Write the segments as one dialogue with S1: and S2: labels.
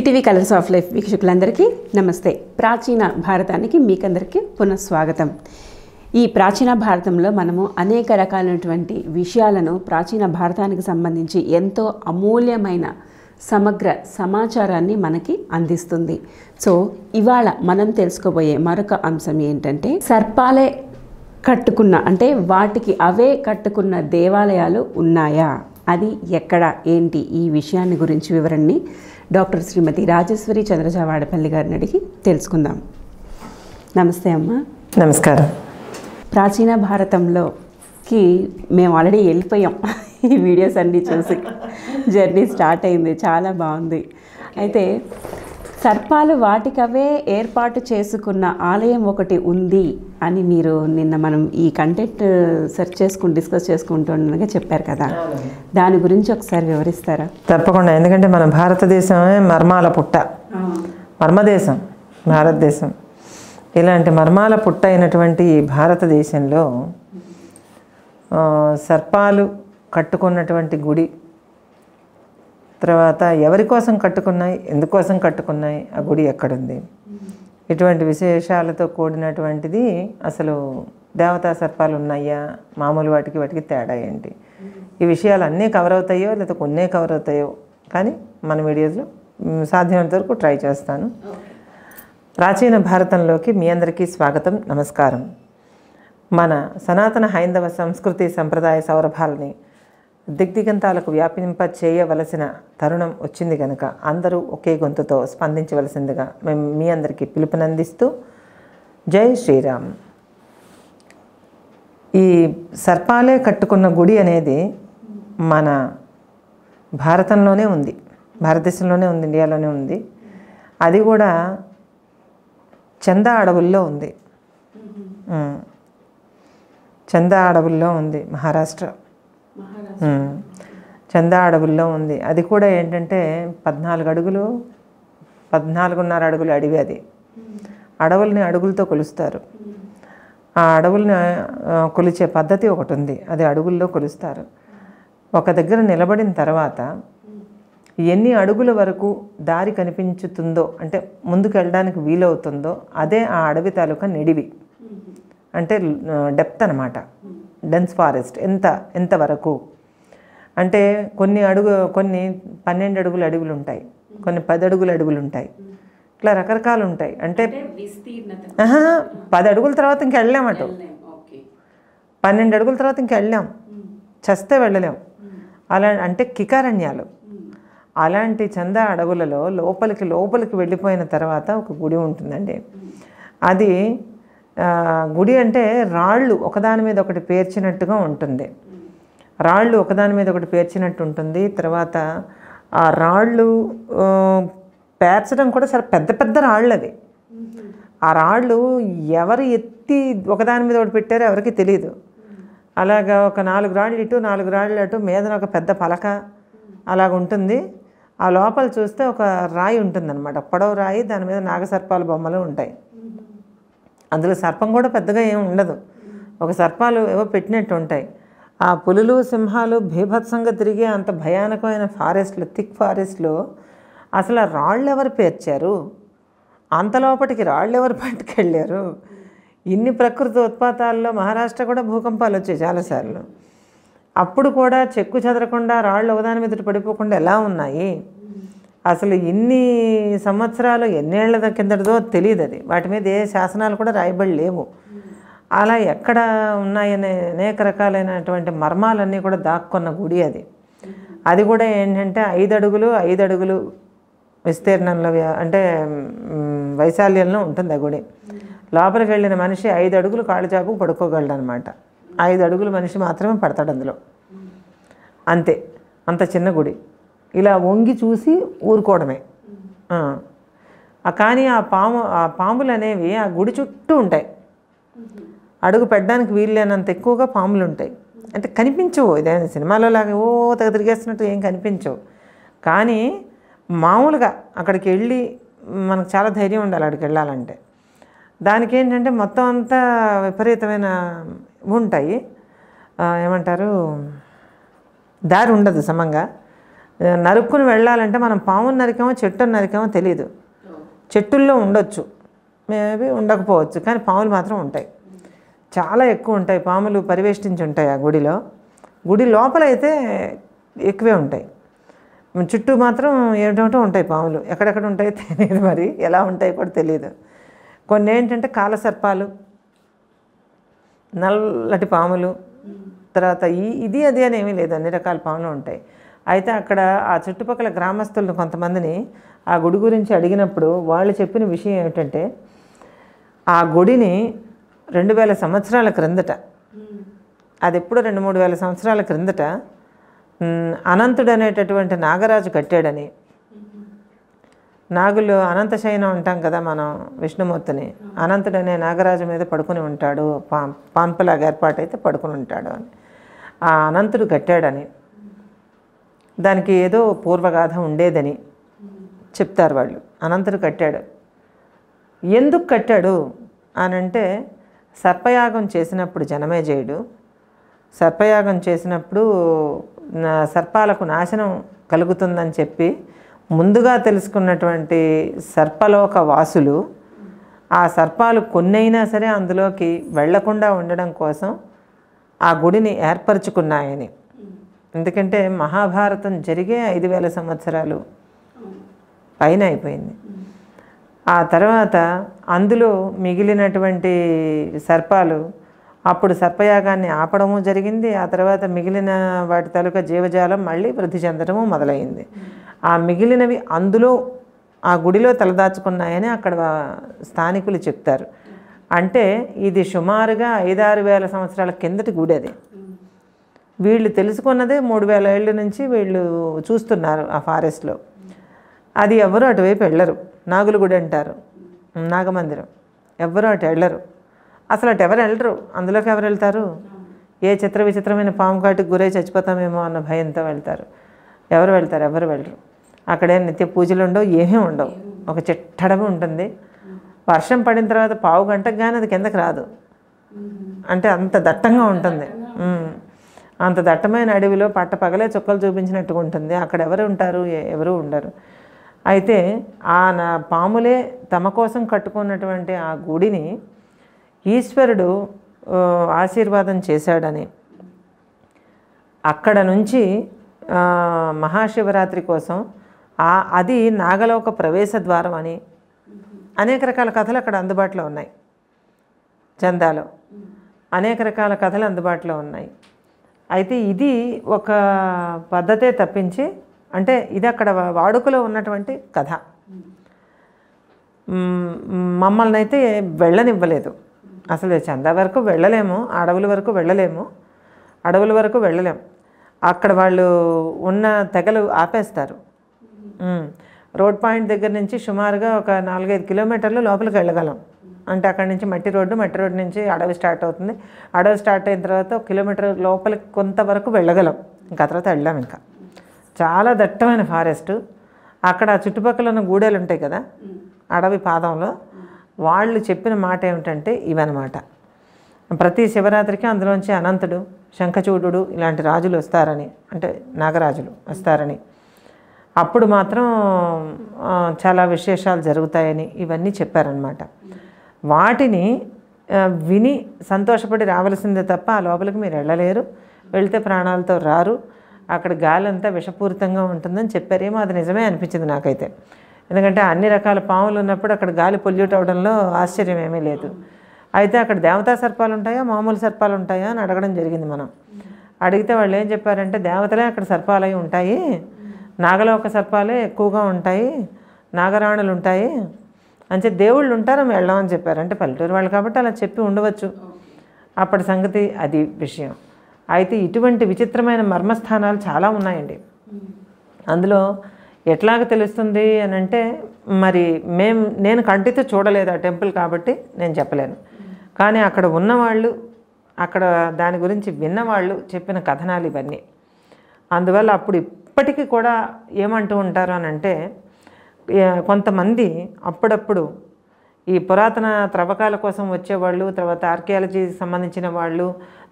S1: CTV colours of life వీక్షకులందరికీ నమస్తే. ప్రాచీన భారతానికి మీకందరికీ పునఃస్వాగతం. ఈ ప్రాచీన భారతంలో మనము అనేక రకాలైనటువంటి విషయాలను ప్రాచీన భారతానికి సంబంధించి ఎంతో అమూల్యమైన సమగ్ర సమాచారాన్ని మనకి అందిస్తుంది. సో ఇవాళ మనం తెలుసుకోబోయే మరొక అంశం ఏంటంటే, సర్పాలే కట్టుకున్న అంటే వాటికి అవే కట్టుకున్న దేవాలయాలు ఉన్నాయా, అది ఎక్కడ, ఏంటి, ఈ విషయాన్ని గురించి వివరణని డాక్టర్ శ్రీమతి రాజేశ్వరి చంద్రజావాడపల్లి గారిని అడిగి తెలుసుకుందాం. నమస్తే అమ్మ.
S2: నమస్కారం.
S1: ప్రాచీన భారతంలోకి మేము ఆల్రెడీ వెళ్ళిపోయాం. ఈ వీడియోస్ అన్నీ చూసి జర్నీ స్టార్ట్ అయింది, చాలా బాగుంది. అయితే సర్పాలు వాటికవే ఏర్పాటు చేసుకున్న ఆలయం ఒకటి ఉంది అని మీరు నిన్న మనం ఈ కంటెంట్ సెర్చ్ చేసుకుని డిస్కస్ చేసుకుంటుండగా చెప్పారు కదా, దాని గురించి ఒకసారి వివరిస్తారా?
S2: తప్పకుండా. ఎందుకంటే మన భారతదేశమే మర్మాల పుట్ట, మర్మదేశం భారతదేశం. ఇలాంటి మర్మాల పుట్ట అయినటువంటి ఈ భారతదేశంలో సర్పాలు కట్టుకున్నటువంటి గుడి, తర్వాత ఎవరి కోసం కట్టుకున్నాయి, ఎందుకోసం కట్టుకున్నాయి, ఆ గుడి ఎక్కడుంది, ఇటువంటి విశేషాలతో కూడినటువంటిది. అసలు దేవతా సర్పాలు ఉన్నాయా, మామూలు వాటికి తేడా ఏంటి, ఈ విషయాలు అన్నీ కవర్ అవుతాయో లేదా కొన్నే కవర్ అవుతాయో, కానీ మన వీడియోస్లో సాధ్యమైనంత వరకు ట్రై చేస్తాను. ప్రాచీన భారతంలోకి మీ అందరికీ స్వాగతం, నమస్కారం. మన సనాతన హైందవ సంస్కృతి సంప్రదాయ సౌరభాలని దిగ్దిగంతాలకు వ్యాపింప చేయవలసిన తరుణం వచ్చింది కనుక అందరూ ఒకే గొంతుతో స్పందించవలసిందిగా మేము మీ అందరికీ పిలుపునందిస్తూ, జై శ్రీరామ్. ఈ సర్పాలే కట్టుకున్న గుడి అనేది మన భారతంలోనే ఉంది, భారతదేశంలోనే ఉంది, ఇండియాలోనే ఉంది. అది కూడా చందా అడవుల్లో ఉంది. చందా అడవుల్లో ఉంది, మహారాష్ట్ర చందా అడవుల్లో ఉంది. అది కూడా ఏంటంటే 14 అడుగులు 14.5 అడుగులు అడవి. అది అడవుల్ని అడుగులతో కొలుస్తారు. ఆ అడవుల్ని కొలిచే పద్ధతి ఒకటి ఉంది, అది అడుగుల్లో కొలుస్తారు. ఒక దగ్గర నిలబడిన తర్వాత ఎన్ని అడుగుల వరకు దారి కనిపించుతుందో, అంటే ముందుకు వెళ్ళడానికి వీలవుతుందో, అదే ఆ అడవి తాలూకా నిడివి, అంటే డెప్త్ అనమాట. డెన్స్ ఫారెస్ట్ ఎంతవరకు అంటే కొన్ని 12 అడుగుల అడవులు ఉంటాయి, కొన్ని 10 అడుగుల అడవులు ఉంటాయి, ఇట్లా రకరకాలు ఉంటాయి. అంటే 10 అడుగుల తర్వాత ఇంక వెళ్ళాం, అటు 12 అడుగుల తర్వాత ఇంక వెళ్ళాం, చస్తే వెళ్ళలేం. అలా అంటే కికారణ్యాలు. అలాంటి చందా అడవులలో లోపలికి వెళ్ళిపోయిన తర్వాత ఒక గుడి ఉంటుందండి. అది గుడి అంటే రాళ్ళు ఒకదాని మీద ఒకటి పేర్చినట్టుగా ఉంటుంది, రాళ్ళు ఒకదాని మీద ఒకటి పేర్చినట్టు ఉంటుంది. తర్వాత ఆ రాళ్ళు పేర్చడం కూడా చాలా పెద్ద పెద్ద రాళ్ళు అవి. ఆ రాళ్ళు ఎవరు ఎత్తి ఒకదాని మీద ఒకటి పెట్టారో ఎవరికి తెలియదు. అలాగా ఒక 4 రాళ్ళు ఇటు 4 రాళ్ళు అటు, మీద ఒక పెద్ద పలక అలాగ ఉంటుంది. ఆ లోపల చూస్తే ఒక రాయి ఉంటుందన్నమాట, పొడవు రాయి, దాని మీద నాగసర్పాల బొమ్మలు ఉంటాయి. అందులో సర్పం కూడా పెద్దగా ఏమి ఉండదు, ఒక సర్పాలు ఏవో పెట్టినట్టు ఉంటాయి. ఆ పులులు సింహాలు భీభత్సంగా తిరిగే అంత భయానకమైన ఫారెస్ట్లో, థిక్ ఫారెస్ట్లో అసలు ఆ రాళ్ళు ఎవరు పేర్చారు, అంత లోపలికి రాళ్ళు ఎవరు పట్టుకెళ్ళారు? ఇన్ని ప్రకృతి ఉత్పాతాల్లో మహారాష్ట్ర కూడా భూకంపాలు వచ్చాయి చాలాసార్లు. అప్పుడు కూడా చెక్కు చెదరకుండా రాళ్ళు ఒకదాని మీద పడిపోకుండా ఎలా ఉన్నాయి? అసలు ఇన్ని సంవత్సరాలు ఎన్నేళ్ల కిందటిదో తెలియదు. అది వాటి మీద ఏ శాసనాలు కూడా రాయబడి లేవు. అలా ఎక్కడ ఉన్నాయనే అనేక రకాలైనటువంటి మర్మాలన్నీ కూడా దాక్కున్న గుడి అది. అది కూడా ఏంటంటే 5 అడుగులు విస్తీర్ణంలో, అంటే వైశాల్యంలో ఉంటుంది ఆ గుడి. లోపలికి వెళ్ళిన మనిషి 5 అడుగులు కాళ్ళు చాపు పడుకోగలడు అనమాట. 5 అడుగుల మనిషి మాత్రమే పడతాడు అందులో, అంతే. అంత చిన్న గుడి. ఇలా వంగి చూసి ఊరుకోవడమే. కానీ ఆ పాములు అనేవి ఆ గుడి చుట్టూ ఉంటాయి. అడుగు పెట్టడానికి వీల్లేనంత ఎక్కువగా పాములు ఉంటాయి. అంటే కనిపించవు, ఇదేమైనా సినిమాలో లాగా ఓ తెగ తిరిగేస్తున్నట్టు ఏం కనిపించవు. కానీ మామూలుగా అక్కడికి వెళ్ళి మనకు చాలా ధైర్యం ఉండాలి అక్కడికి వెళ్ళాలంటే. దానికి ఏంటంటే మొత్తం అంతా విపరీతమైన ఉంటాయి, ఏమంటారు, దారి ఉండదు సమంగా. నరుక్కుని వెళ్ళాలంటే మనం పాముని నరికామో చెట్టుని నరికామో తెలియదు. చెట్టుల్లో ఉండొచ్చు, మేబీ ఉండకపోవచ్చు, కానీ పాములు మాత్రం ఉంటాయి, చాలా ఎక్కువ ఉంటాయి. పాములు పరివేష్టించి ఉంటాయి ఆ గుడిలో. గుడి లోపల అయితే ఎక్కువే ఉంటాయి, చుట్టూ మాత్రం ఏమిటో ఉంటాయి పాములు. ఎక్కడెక్కడ ఉంటాయో తెలియదు, మరి ఎలా ఉంటాయో కూడా తెలియదు. కొన్ని ఏంటంటే కాలసర్పాలు, నల్లటి పాములు, తర్వాత ఇది అది అని ఏమీ లేదు, అన్ని రకాల పాములు ఉంటాయి. అయితే అక్కడ ఆ చుట్టుపక్కల గ్రామస్తులను కొంతమందిని ఆ గుడి గురించి అడిగినప్పుడు వాళ్ళు చెప్పిన విషయం ఏమిటంటే, ఆ గుడిని 2000 సంవత్సరాల క్రిందట, అది ఎప్పుడు 2-3 వేల సంవత్సరాల క్రిందట అనంతుడు అనేటటువంటి నాగరాజు కట్టాడని. నాగులు అనంతశయనం అంటాం కదా మనం విష్ణుమూర్తిని, అనంతుడు అనే నాగరాజు మీద పడుకుని ఉంటాడు, పాన్పులాగా ఏర్పాటైతే పడుకుని ఉంటాడు అని ఆ అనంతుడు కట్టాడని, దానికి ఏదో పూర్వగాథ ఉండేదని చెప్తారు వాళ్ళు. అనంతుడు కట్టాడు, ఎందుకు కట్టాడు అని అంటే, సర్పయాగం చేసినప్పుడు జనమేజయుడు సర్పయాగం చేసినప్పుడు సర్పాలకు నాశనం కలుగుతుందని చెప్పి ముందుగా తెలుసుకున్నటువంటి సర్పలోక వాసులు ఆ సర్పాలు కొన్నైనా సరే అందులోకి వెళ్లకుండా ఉండడం కోసం ఆ గుడిని ఏర్పరచుకున్నాయని. ఎందుకంటే మహాభారతం జరిగే 5000 సంవత్సరాలు పైన అయిపోయింది. ఆ తర్వాత అందులో మిగిలినటువంటి సర్పాలు అప్పుడు సర్పయాగాన్ని ఆపడము జరిగింది. ఆ తర్వాత మిగిలిన వాటి తాలూకా జీవజాలం మళ్ళీ వృద్ధి చెందడము మొదలైంది. ఆ మిగిలినవి అందులో ఆ గుడిలో తలదాచుకున్నాయని అక్కడ స్థానికులు చెప్తారు. అంటే ఇది సుమారుగా 5-6 వేల సంవత్సరాల కిందటి గుడి. అది వీళ్ళు తెలుసుకున్నదే 3000 ఏళ్ళ నుంచి వీళ్ళు చూస్తున్నారు ఆ ఫారెస్ట్లో. అది ఎవరు అటువైపు వెళ్ళరు, నాగుల గుడి అంటారు, నాగమందిరం. ఎవ్వరూ అటు వెళ్ళరు, అసలు అటు ఎవరు వెళ్ళరు. అందులోకి ఎవరు వెళ్తారు? ఏ చిత్ర విచిత్రమైన పాము కాటికి గురై చచ్చిపోతామేమో అన్న భయంతో వెళ్తారు. ఎవరు వెళ్తారు? ఎవరు వెళ్ళరు. అక్కడేం నిత్య పూజలు ఉండవు, ఏమీ ఉండవు. ఒక చిట్టడవి ఉంటుంది. వర్షం పడిన తర్వాత పావు గంటకు కానీ అది కిందకి రాదు. అంటే అంత దట్టంగా ఉంటుంది. అంత దట్టమైన అడవిలో పట్టపగలే చుక్కలు చూపించినట్టుగా ఉంటుంది. అక్కడ ఎవరు ఉంటారు? ఎవరు ఉండరు. అయితే ఆ పాములే తమ కోసం కట్టుకున్నటువంటి ఆ గుడిని ఈశ్వరుడు ఆశీర్వాదం చేశాడని, అక్కడ నుంచి మహాశివరాత్రి కోసం అది నాగలోక ప్రవేశ ద్వారం అని అనేక రకాల కథలు అక్కడ అందుబాటులో ఉన్నాయి. చందాలో అనేక రకాల కథలు అందుబాటులో ఉన్నాయి. అయితే ఇది ఒక పద్ధతే తప్పించి, అంటే ఇది అక్కడ వాడుకలో ఉన్నటువంటి కథ. మమ్మల్ని అయితే వెళ్ళనివ్వలేదు. అసలు చందా వరకు వెళ్ళలేము, అడవుల వరకు వెళ్ళలేము, అడవుల వరకు వెళ్ళలేము. అక్కడ వాళ్ళు ఉన్న తెగలు ఆపేస్తారు. రోడ్ పాయింట్ దగ్గర నుంచి సుమారుగా ఒక 4-5 కిలోమీటర్లు లోపలికి వెళ్ళగలం. అంటే అక్కడి నుంచి మట్టి రోడ్డు నుంచి అడవి స్టార్ట్ అవుతుంది. అడవి స్టార్ట్ అయిన తర్వాత 1 కిలోమీటర్ లోపలికి కొంతవరకు వెళ్ళగలం. ఇంకా తర్వాత వెళ్ళాం. ఇంకా చాలా దట్టమైన ఫారెస్ట్. అక్కడ చుట్టుపక్కల ఉన్న గూడెలు ఉంటాయి కదా అడవి పాదంలో, వాళ్ళు చెప్పిన మాట ఏమిటంటే ఇవన్నమాట. ప్రతి శివరాత్రికి అందులోంచి అనంతుడు, శంఖచూడు ఇలాంటి రాజులు వస్తారని, అంటే నాగరాజులు వస్తారని, అప్పుడు మాత్రం చాలా విశేషాలు జరుగుతాయని ఇవన్నీ చెప్పారనమాట. వాటిని విని సంతోషపడి రావాల్సిందే తప్ప ఆ లోపలికి మీరు వెళ్ళలేరు, వెళ్తే ప్రాణాలతో రారు, అక్కడ గాలి అంతా విషపూరితంగా ఉంటుందని చెప్పారేమో. అది నిజమే అనిపించింది నాకైతే. ఎందుకంటే అన్ని రకాల పాములు ఉన్నప్పుడు అక్కడ గాలి పొల్యూట్ అవడంలో ఆశ్చర్యం ఏమీ లేదు. అయితే అక్కడ దేవతా సర్పాలు ఉంటాయా, మామూలు సర్పాలు ఉంటాయా అని అడగడం జరిగింది. మనం అడిగితే వాళ్ళు ఏం చెప్పారంటే, దేవతలే అక్కడ సర్పాలు అయి ఉంటాయి, నాగలోక సర్పాలే ఎక్కువగా ఉంటాయి, నాగరాణులు ఉంటాయి, అంటే దేవుళ్ళు ఉంటారు వెళ్ళామని చెప్పారు. అంటే పల్లెటూరు వాళ్ళు కాబట్టి అలా చెప్పి ఉండవచ్చు అప్పటి సంగతి, అది విషయం. అయితే ఇటువంటి విచిత్రమైన మర్మస్థానాలు చాలా ఉన్నాయండి. అందులో ఎట్లాగ తెలుస్తుంది అని అంటే, మరి నేను కంటితో చూడలేదు ఆ టెంపుల్ కాబట్టి నేను చెప్పలేను. కానీ అక్కడ ఉన్నవాళ్ళు, అక్కడ దాని గురించి విన్నవాళ్ళు చెప్పిన కథనాలు ఇవన్నీ. అందువల్ల అప్పుడు ఇప్పటికీ కూడా ఏమంటూ ఉంటారు అని అంటే, కొంతమంది అప్పుడప్పుడు ఈ పురాతన త్రవ్వకాల కోసం వచ్చేవాళ్ళు, తర్వాత ఆర్కియాలజీకి సంబంధించిన వాళ్ళు,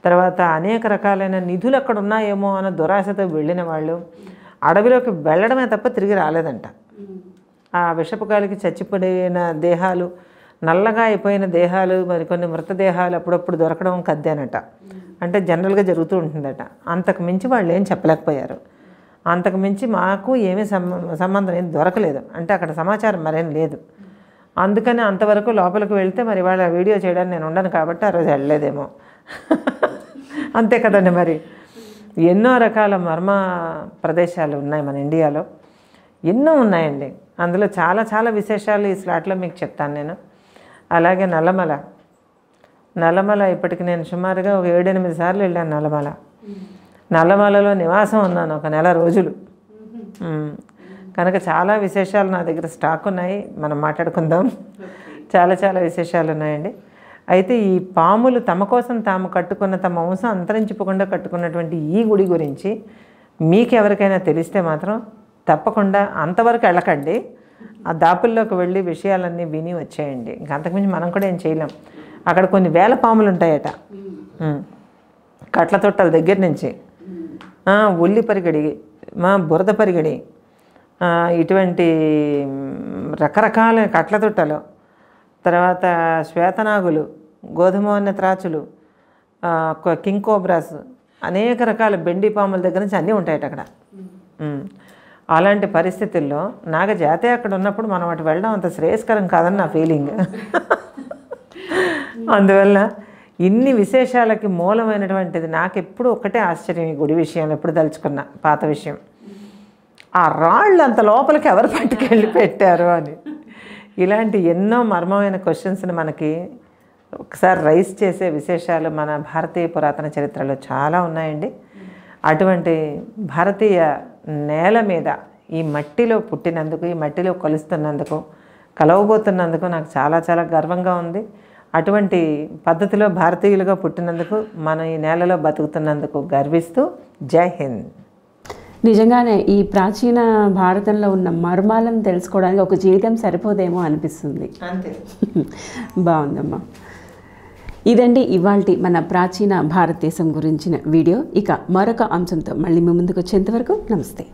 S2: తర్వాత అనేక రకాలైన నిధులు అక్కడ ఉన్నాయేమో అన్న దురాశతో వెళ్ళిన వాళ్ళు, అడవిలోకి వెళ్ళడమే తప్ప తిరిగి రాలేదంట. ఆ విషపుగాలికి చచ్చిపోయిన దేహాలు, నల్లగా అయిపోయిన దేహాలు, మరి కొన్ని మృతదేహాలు అప్పుడప్పుడు దొరకడం కద్దేనట. అంటే జనరల్గా జరుగుతూ ఉంటుందట. అంతకు మించి వాళ్ళు ఏం చెప్పలేకపోయారు. అంతకు మించి మాకు ఏమీ సంబంధం ఏం దొరకలేదు. అంటే అక్కడ సమాచారం మరేం లేదు. అందుకని అంతవరకు లోపలికి వెళ్తే మరి వాళ్ళ వీడియో చేయడానికి నేను ఉండను కాబట్టి ఆ రోజు వెళ్ళలేదేమో. అంతే కదండి. మరి ఎన్నో రకాల మర్మ ప్రదేశాలు ఉన్నాయి మన ఇండియాలో, ఎన్నో ఉన్నాయండి. అందులో చాలా చాలా విశేషాలు ఈ స్లాట్లో మీకు చెప్తాను నేను. అలాగే నల్లమల ఇప్పటికి నేను సుమారుగా ఒక 7-8 సార్లు వెళ్ళాను నల్లమలలో నివాసం ఉన్నాను ఒక నెల రోజులు. కనుక చాలా విశేషాలు నా దగ్గర స్టాక్ ఉన్నాయి, మనం మాట్లాడుకుందాం. చాలా చాలా విశేషాలు ఉన్నాయండి. అయితే ఈ పాములు తమ కోసం తాము కట్టుకున్న, తమ వంశం అంతరించిపోకుండా కట్టుకున్నటువంటి ఈ గుడి గురించి మీకు ఎవరికైనా తెలిస్తే మాత్రం తప్పకుండా అంతవరకు వెళ్ళకండి. ఆ దాపుల్లోకి వెళ్ళి విషయాలన్నీ విని వచ్చేయండి. ఇంక అంతకుమించి మనం కూడా ఏం చేయలేం. అక్కడ కొన్ని వేల పాములు ఉంటాయట. కట్ల తొట్టల దగ్గర నుంచి ఉల్లి పరిగడి, బురద పరిగడి, ఇటువంటి రకరకాల కట్ల తొట్టలు, తర్వాత శ్వేతనాగులు, గోధుమ త్రాచులు, కింగ్ కోబ్రాస్, అనేక రకాల బెండి పాముల దగ్గర నుంచి అన్నీ ఉంటాయట అక్కడ. అలాంటి పరిస్థితుల్లో నాగజాతే అక్కడ ఉన్నప్పుడు మనం అటు వెళ్ళడం అంత శ్రేయస్కరం కాదని నా ఫీలింగ్. అందువల్ల ఇన్ని విశేషాలకి మూలమైనటువంటిది నాకు ఎప్పుడు ఒక్కటే ఆశ్చర్యం ఈ గుడి విషయంలో ఎప్పుడు తలుచుకున్నా, పాత విషయం. ఆ రాళ్ళు అంత లోపలికి ఎవరు పట్టుకెళ్ళి పెట్టారు అని. ఇలాంటి ఎన్నో మర్మమైన క్వశ్చన్స్ని మనకి ఒకసారి రైస్ చేసే విశేషాలు మన భారతీయ పురాతన చరిత్రలో చాలా ఉన్నాయండి. అటువంటి భారతీయ నేల మీద ఈ మట్టిలో పుట్టినందుకు, ఈ మట్టిలో కలుస్తున్నందుకు, కలవబోతున్నందుకు నాకు చాలా చాలా గర్వంగా ఉంది. అటువంటి పద్ధతిలో భారతీయులుగా పుట్టినందుకు, మనం ఈ నేలలో బతుకుతున్నందుకు గర్విస్తూ జై హింద్.
S1: నిజంగానే ఈ ప్రాచీన భారతంలో ఉన్న మర్మాలను తెలుసుకోవడానికి ఒక జీవితం సరిపోదేమో అనిపిస్తుంది.
S2: అంతే.
S1: బాగుందమ్మా. ఇదండి ఇవాల్టి మన ప్రాచీన భారతదేశం గురించిన వీడియో. ఇక మరొక అంశంతో మళ్ళీ మీ ముందుకు వచ్చేంత వరకు నమస్తే.